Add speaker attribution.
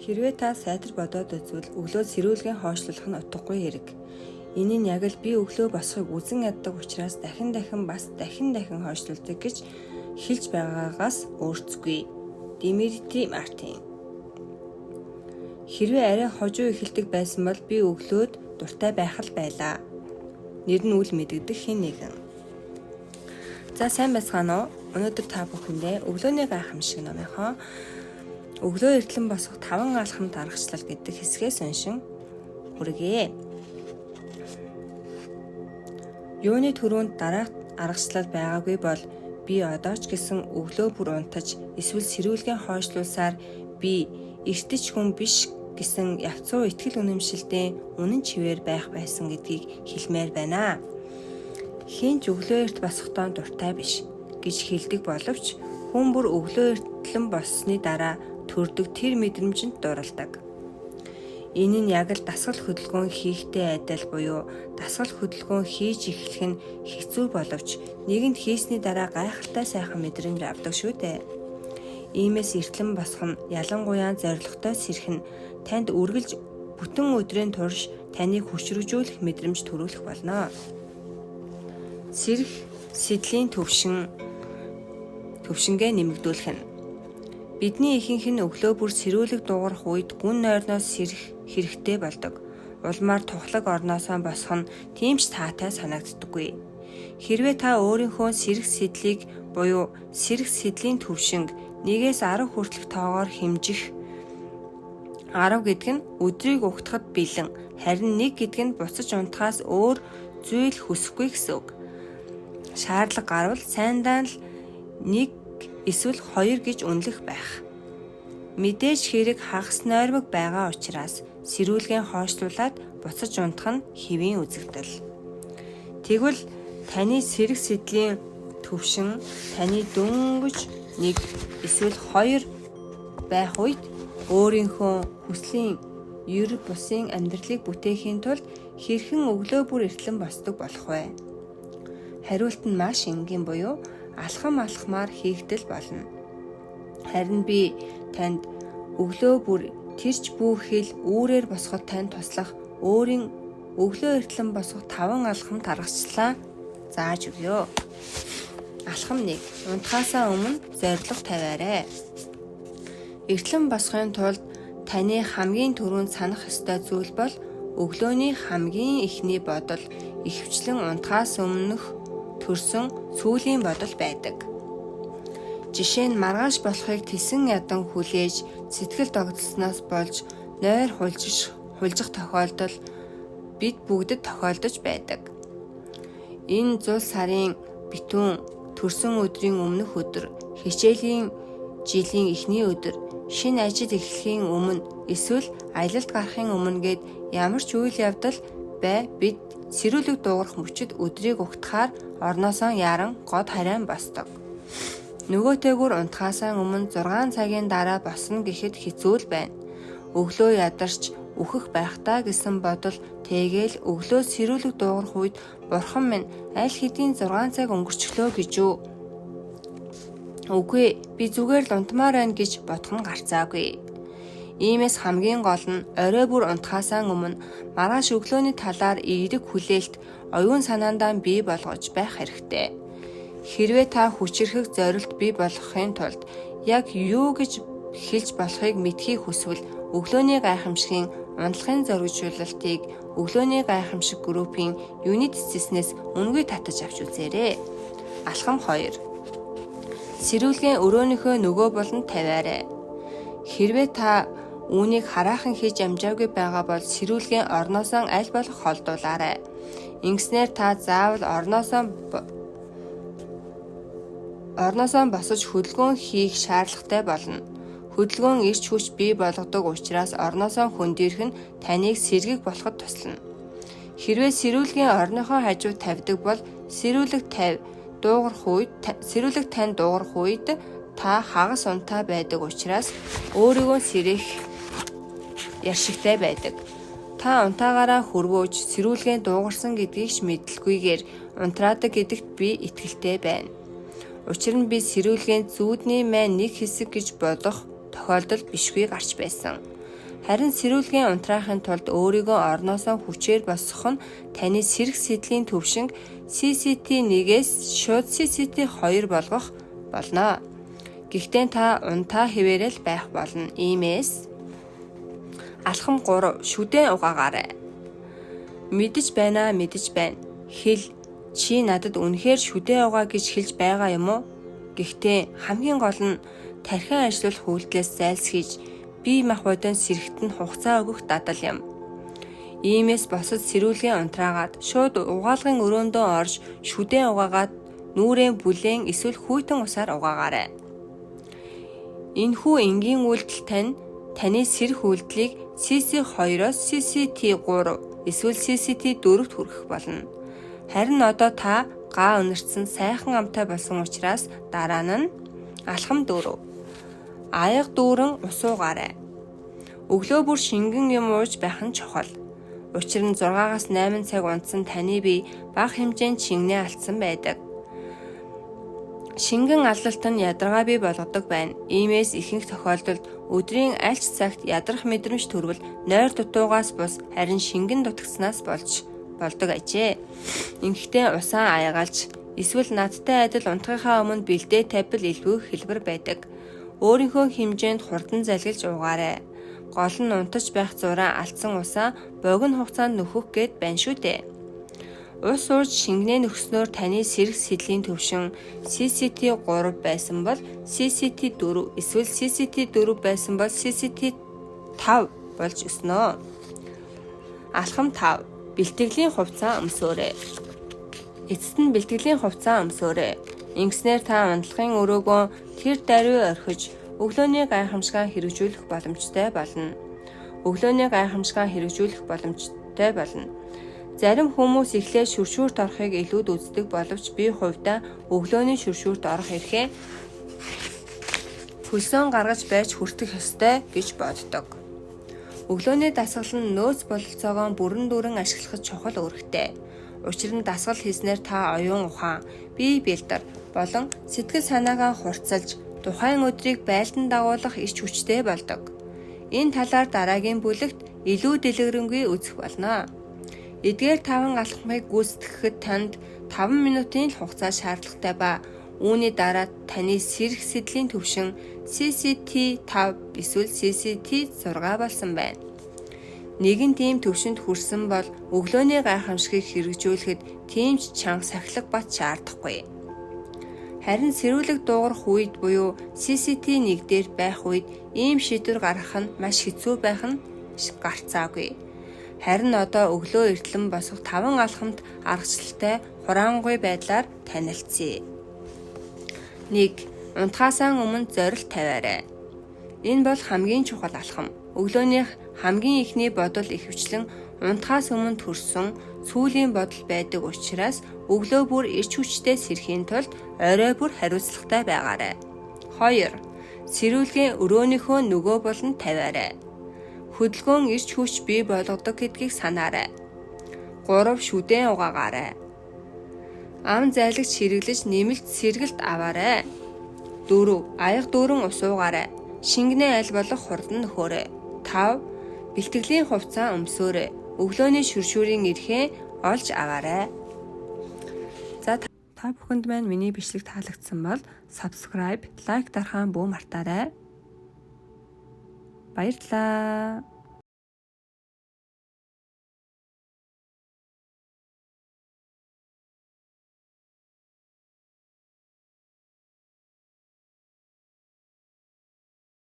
Speaker 1: Хэрвээ та сайтар бодоод үзвэл өглөө сэрүүлгээ хойшлуулах нь утгагүй хэрэг. Энэ нь яг л би өглөө босхийг үзэн яддаг учраас дахин дахин хойшлуулдаг гэж хэлж байгаагаас өөрчлөгүй. Димитри Мартин. Хэрвээ арай хожуу эхэлдэг байсан бол би өглөөд дуртай байх л байлаа. Нэр нь үл мэдэгдэх хэн нэгэн. За сайн байцгаана уу? Өнөөдөр та бүхэндээ өглөөний гайхамшиг номынхоо өглөө эртлэн босох 5 алхамд аргачлал гэдэг хэсгээс уншин хүргэе. Юуны төрөнд дараах аргачлал байгаагүй бол би одоо ч гэсэн өглөө бүр унтаж эсвэл сэрүүлгээ хойшлуулсаар би эртэж хүн биш гэсэн явцуу итгэл үнэмшилтэй үнэн чивээр байх байсан гэдгийг хэлмээр байна. Хинч өглөө эрт босохдоо дуртай биш гэж хэлдэг боловч хүн бүр өглөө эртлэн боссны дараа төрдөг тэр мэдрэмжинд дуралдаг. Энэ нь яг л дасгал хөдөлгөөн хийхтэй адил буюу дасгал хөдөлгөөн хийж эхлэх нь хэцүү боловч нэгэнд хийсний дараа гайхалтай сайхан мэдрэмж авдаг шүү дээ. Иймээс эртлэн босох нь ялангуяа зоригтой сэрэх нь танд үргэлж бүтэн өдрийн турш таныг хүчрхжүүлэх мэдрэмж төрүүлэх болно. Сэрэх сэдлийн төвшингээ нэмэгдүүлэх нь. Бидний ихэнх нь өглөө бүр сэрүүлэг дуугарах үед гүн нойрноос сэрэх хэрэгтэй болдог. Улмаар тухлаг орноосоо босох нь тийм ч таатай санагддаггүй. Хэрвээ та өөрийнхөө сэрэх сэдлийг буюу сэрэх сэдлийн төвшинг 1-ээс 10 хүртэлх тоогоор хэмжих. 10 гэдэг нь өдрийг угтахад бэлэн, харин 1 гэдэг нь буцаж унтахаас өөр зүйл хүсэхгүй гэсэн үг. Шаардлага гарвал сайндаа л 1 эсвэл 2 гэж үнэлэх байх. Мэдээж хэрэг хагас нойрмог байгаа учраас сэрүүлгээ хойшлуулад буцаж унтах нь хэвийн үзэгдэл. Тэгвэл таны сэрэх сэдлийн төвшин таны дөнгөж 1 эсвэл 2 байх үед өөрийнхөө хүслийн ер бусын амьдралыг бүтээхийн тулд хэрхэн өглөө бүр эртлэн босдог болох вэ? Хариулт нь маш энгийн буюу алхамаар хийгдэл болно. Харин би танд өглөө бүр тэрч бүхэл үүрээр босоход танд туслах өөрийн өглөө эртлэн босох 5 алхамд аргачлалаа зааж өгье. Алхам 1. Унтахаасаа өмнө зорилго тавиарай. Эртлэн босохын тулд таны хамгийн түрүүнд санах ёстой зүйл бол өглөөний хамгийн эхний бодол ихэвчлэн унтахаас өмнөх төрсөн сүүлийн бодол байдаг. Жишээ нь маргааш болохыг тесэн ядан хүлээж сэтгэл догдсноос болж нойр хулжих тохиолдол бид бүгдэд тохиолдож байдаг. Энэ зул сарын битүүн төрсөн өдрийн өмнөх өдөр, хичээлийн жилийн эхний өдөр, шинэ ажил эхлэхийн өмнө эсвэл аялалд гарахын өмнө гээд ямар ч үйл явдал бай бид сэрүүлэг дуугарах мөчид өдрийг угтахаар орноосоо яран год харайн босдог. Нөгөөтэйгүр унтахаасаа өмнө 6 цагийн дараа босно гэхэд хэцүү л байна. Өглөө ядарч үхэх байхдаа гэсэн бодол тэгээл өглөө сэрүүлэг дуугарах үед бурхан минь аль хэдийн 6 цаг өнгөрчлөө гэж үү? Үгүй би зүгээр л унтмаар байна гэж бодох нь гарцаагүй. Иймээс хамгийн гол нь орой бүр унтахаасаа өмнө маргааш өглөөний талаар эерэг хүлээлт оюун санаандаа бий болгож байх хэрэгтэй. Хэрвээ та хүчирхэг зорилт бий болгохын тулд яг юу гэж хэлж болохыг мэдхийг хүсвэл өглөөний гайхамшигын унтлагын зоригжуулалтыг өглөөний гайхамшиг группийн юнит цэснээс үнгүй татаж авч үзээрэй. Алхам 2. Сэрүүлгийн өрөөнийхөө нөгөө болонд тавиарай. Хэрвээ та үүнийг хараахан хийж амжаагүй байгаа бол сэрүүлгийн орноосоо аль болох холдуулаарай. Ингэснээр та заавал орноосоо босож хөдөлгөөн хийх шаардлагатай болно. Хөдөлгөөн эрч хүч бий болгодог учраас орноосоо хөндөрөх нь таныг сэргэг болоход туслана. Хэрвээ сэрүүлгийн орныхоо хажууд тавьдаг бол сэрүүлэг тань дуугарах үед та хагас унтаа байдаг учраас өөрийгөө сэрэх яршигтай байдаг. Та унтаагаараа хөрвөөж сэрүүлгээ дуугарсан гэдгийг ч мэдлгүйгээр унтраадаг гэдэгт би итгэлтэй байна. Учир нь би сэрүүлгийн зүүдний маань нэг хэсэг гэж бодох тохиолдол бишгүй гарч байсан. Харин сэрүүлгийн унтраахын тулд өөрийгөө орноосоо хүчээр босгох нь таны сэрэх сэдлийн төвшинг CCT1-ээс шууд CCT2 болгох болно. Гэхдээ та унтаа хэвээрэл байх болно. Иймээс алхам 3 шүдэн угаагаарай. Мэдэж байна. Хэл чи надад үнэхээр шүдэн угаа гэж хэлж байгаа юм уу? Гэхдээ хамгийн гол нь тархин ажиллуулах үйлдэлээс зайлсхийж бие махбодын сэрэгт нь хугацаа өгөх дадал юм. Иймээс босод сэрүүлгийн унтраагаад шууд угаалгын өрөөндөө орж шүдэн угаагаад нүрээ бүлээн эсвэл хүйтэн усаар угаагаарай. Энэхүү энгийн үйлдэл таны сэрэх үйлдлийг CC2-оос CCT3 эсвэл CCT4-т хүргэх болно. Харин одоо та гаа өнөрцөн сайхан амтай болсон учраас дараа нь алхам 4. Аяга дүүрэн ус уугаарай. Өглөө бүр шингэн юм ууж байх нь чухал. Учир нь 6-8 цаг унтсан таны бие бага хэмжээнд шингэнээ алдсан байдаг. Шингэн алалт нь ядаргаа бий болгодог байна. Иймээс ихэнх тохиолдолд өдрийн аль ч цагт ядрах мэдрэмж төрвөл нойр дутуугаас бус харин шингэн дутагснаас болдог ажээ. Ингэхдээ усаа аягалж эсвэл надтай адил унтахынхаа өмнө бэлдээ тавьбал илүү хэлбэр байдаг. Өөрийнхөө хэмжээнд хурдан залгилж уугаарай. Гол нь унтаж байх зураа алдсан усаа богино хугацаанд нөхөх гээд байна шүү дээ. Ус ууж шингэнээ нөхснөөр таны сэрэх сэдлийн төвшин CCT3 байсан бол CCT4 эсвэл CCT4 байсан бол CCT5 болж өснө. Алхам 5. Бэлтгэлийн хувцас өмсөөрэй. Эцэст нь бэлтгэлийн хувцас өмсөөрэй. Ингэснээр та унтлахын өрөөгөө тэр даруй орхиж өглөөний гайхамшгаа хэрэгжүүлэх боломжтой болно. Зарим хүмүүс эхлээд шүршүүрт орохыг илүүд үздэг боловч би хувьдаа өглөөний шүршүүрт орох эрхээ хөлсөөн гаргаж байж хүртэх ёстой гэж боддог. Өглөөний дасгал нь нөөц бололцоогоо бүрэн дүүрэн ашиглахад чухал үүрэгтэй. Учир нь дасгал хийснээр та оюун ухаан, бие бэлдэр болон сэтгэл санаагаа хурцлж тухайн өдрийг байлдан дагуулах эрч хүчтэй болдог. Энэ талаар дараагийн бүлэгт илүү дэлгэрэнгүй үзэх болно. Эдгээр 5 алхмыг гүйцэтгэхэд танд 5 минутын л хугацаа шаардлагатай ба үүний дараа таны сэрэх сэдлийн төвшин CCT5 эсвэл CCT6 болсон байна. Нэгэн тийм төвшөнд хүрсэн бол өглөөний гайхамшигыг хэрэгжүүлэхэд тийм ч чанга сахилга бат шаардахгүй. Харин сэрүүлэг дуугарах үед буюу CCT1 дээр байх үед ийм шийдвэр гаргах нь маш хэцүү байх нь гарцаагүй. Харин одоо өглөө эртлэн босох 5 алхамт аргачлалтай хураангуй байдлаар танилцъя. 1. Унтахаасаа өмнө зорилт тавиарай. Энэ бол хамгийн чухал алхам. Өглөөнийх хамгийн ихний бодол ихэвчлэн унтахаас өмнө төрсөн сүүлийн бодол байдаг учраас өглөө бүр эрч хүчтэй сэрхийн тулд орой бүр хариуцлагатай байгаарай. 2. Сэрүүлгийн өрөөнийхөө нөгөө болонд тавиарай. Хөдөлгөөн эрч хүч бий болгодог гэдгийг санаарай. 3. Шүдэн угаагаарай. Ам зайлагч хэрэглэж нэмэлт сэргэлт аваарай. 4. Аяга дүүрэн ус уугаарай. Шингэнээ аль болох хурдан нөхөөрэй. 5. Бэлтгэлийн хувцас өмсөөрэй. Өглөөний шүршүүрийн эрхээ олж аваарай. За та бүхэнд маань миний бичлэг таалагдсан бол subscribe, like дарахаа бүү мартаарай. Баярлалаа.